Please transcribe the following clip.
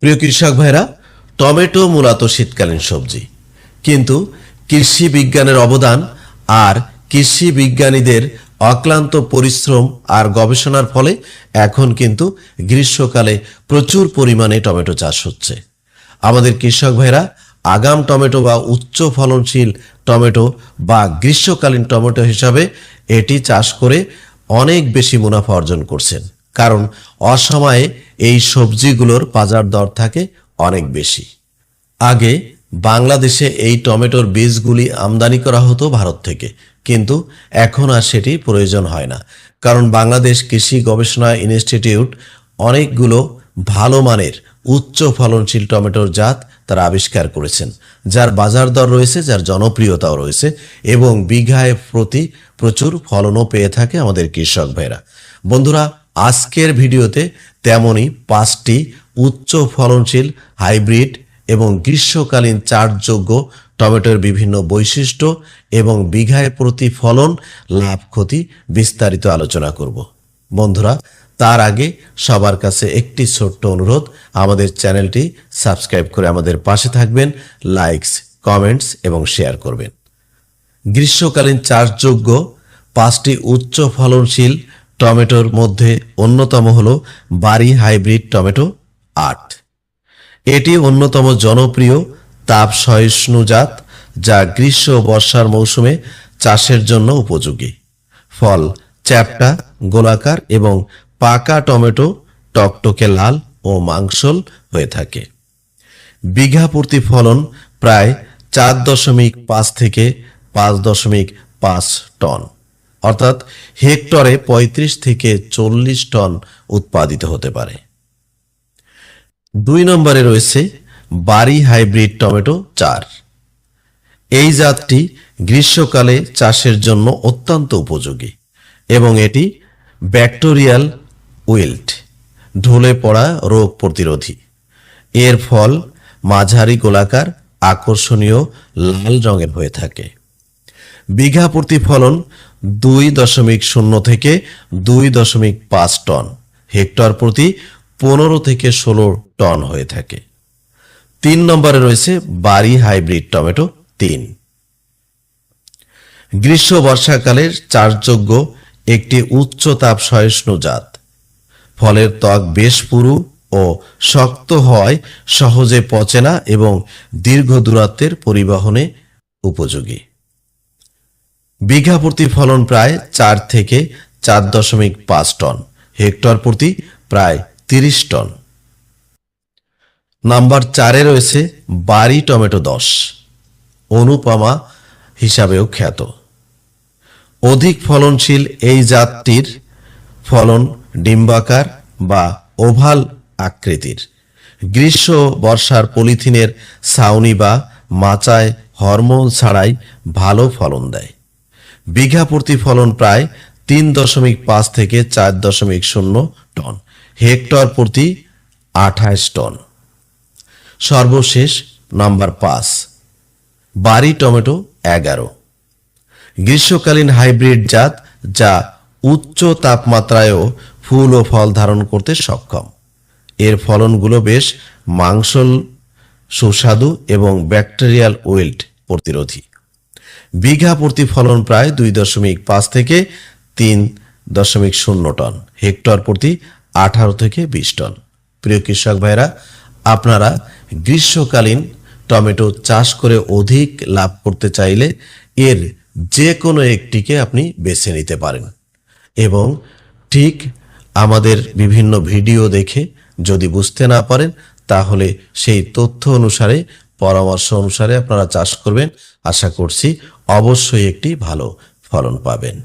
প্রিয় কৃষক ভাইরা, টমেটো মূলত শীতকালীন সবজি, কিন্তু কৃষি বিজ্ঞানের অবদান আর কৃষি বিজ্ঞানীদের অক্লান্ত পরিশ্রম আর গবেষণার ফলে এখন কিন্তু গ্রীষ্মকালে প্রচুর পরিমাণে টমেটো চাষ হচ্ছে। আমাদের কৃষক ভাইরা আগাম টমেটো বা উচ্চ ফলনশীল টমেটো বা গ্রীষ্মকালীন টমেটো হিসাবে এটি চাষ করে অনেক বেশি মুনাফা অর্জন করছেন, কারণ অসময়ে এই সবজিগুলোর বাজার দর থাকে অনেক বেশি। আগে বাংলাদেশে এই টমেটোর বীজগুলি আমদানি করা হতো ভারত থেকে, কিন্তু এখন আর সেটি প্রয়োজন হয় না, কারণ বাংলাদেশ কৃষি গবেষণা ইনস্টিটিউট অনেকগুলো ভালো মানের উচ্চ ফলনশীল টমেটোর জাত তারা আবিষ্কার করেছেন, যার বাজার দর রয়েছে, যার জনপ্রিয়তাও রয়েছে এবং বিঘায় প্রতি প্রচুর ফলনও পেয়ে থাকে আমাদের কৃষক ভাইরা। বন্ধুরা, আজকের ভিডিওতে তেমনই 5টি উচ্চ ফলনশীল হাইব্রিড এবং গ্রীষ্মকালীন চাষযোগ্য টমেটোর বিভিন্ন বৈশিষ্ট্য এবং বিঘায় প্রতি ফলন লাভ ক্ষতি বিস্তারিত আলোচনা করব। বন্ধুরা, তার আগে সবার কাছে একটি ছোট্ট অনুরোধ, আমাদের চ্যানেলটি সাবস্ক্রাইব করে আমাদের পাশে থাকবেন, লাইকস, কমেন্টস এবং শেয়ার করবেন। গ্রীষ্মকালীন চাষযোগ্য 5টি উচ্চ ফলনশীল টমেটোর মধ্যে অন্যতম হল বারি হাইব্রিড টমেটো 8। এটি অন্যতম জনপ্রিয় তাপ সহিষ্ণু জাত, যা গ্রীষ্ম ও বর্ষার মৌসুমে চাষের জন্য উপযোগী। ফল চ্যাপ্টা, গোলাকার এবং পাকা টমেটো টকটকে লাল ও মাংসল হয়ে থাকে। বিঘা প্রতি ফলন প্রায় 4.5 থেকে 5.5 টন, অর্থাৎ হেক্টরে 35 থেকে 40 টন উৎপাদিত হতে পারে। 2 নম্বরে রয়েছে বারি হাইব্রিড টমেটো 4। এই জাতটি গ্রীষ্মকালে চাষের জন্য অত্যন্ত উপযোগী এবং এটি ব্যাকটেরিয়াল উইল্ট, ঢলে পড়া রোগ প্রতিরোধী। এর ফল মাঝারি গোলাকার, আকর্ষণীয় লাল রঙের হয়ে থাকে। বিঘা প্রতি ফলন 2.0 থেকে 2.5 টন, হেক্টর প্রতি 15 থেকে 16 টন হয়ে থাকে। 3 নম্বরে রয়েছে বারি হাইব্রিড টমেটো 3। গ্রীষ্ম বর্ষাকালের চাষযোগ্য একটি উচ্চ তাপ সহিষ্ণু জাত। ফলের ত্বক বেশ পুরু ও শক্ত হওয়ায় সহজে পচে না এবং দীর্ঘ দূরত্বের পরিবহনে উপযোগী। বিঘা প্রতি ফলন প্রায় 4 থেকে 4.5 টন, হেক্টর প্রতি প্রায় 30 টন। নাম্বার 4-এ রয়েছে বারি টমেটো 10, অনুপমা হিসাবেও খ্যাত। অধিক ফলনশীল এই জাতটির ফলন ডিম্বাকার বা ওভাল আকৃতির। গ্রীষ্ম বর্ষার পলিথিনের ছাউনি বা মাচায় হরমোন ছাড়াই ভালো ফলন দেয়। বিঘা প্রতি ফলন প্রায় 3.5 থেকে 4.0 টন, হেক্টর প্রতি 28 টন। সর্বশেষ নাম্বার 5, বারি টমেটো 11। গ্রীষ্মকালীন হাইব্রিড জাত, যা উচ্চ তাপমাত্রায়ও ফুল ও ফল ধারণ করতে সক্ষম। এর ফলনগুলো বেশ মাংসল, সুস্বাদু এবং ব্যাকটেরিয়াল উইল্ট প্রতিরোধী। বিঘা প্রতি ফলন প্রায় 2.5 থেকে 3.0 টন, হেক্টর প্রতি 18 থেকে 20 টন। প্রিয় কৃষক ভাইরা, আপনারা গ্রীষ্মকালীন টমেটো চাষ করে অধিক লাভ করতে চাইলে এর যে কোনো একটিকে আপনি বেছে নিতে পারেন এবং ঠিক আমাদের বিভিন্ন ভিডিও দেখে যদি বুঝতে না পারেন, তাহলে সেই তথ্য অনুসারে, পরামর্শ অনুসারে আপনারা চাষ করবেন। আশা করছি অবশ্যই একটি ভালো ফলন পাবেন।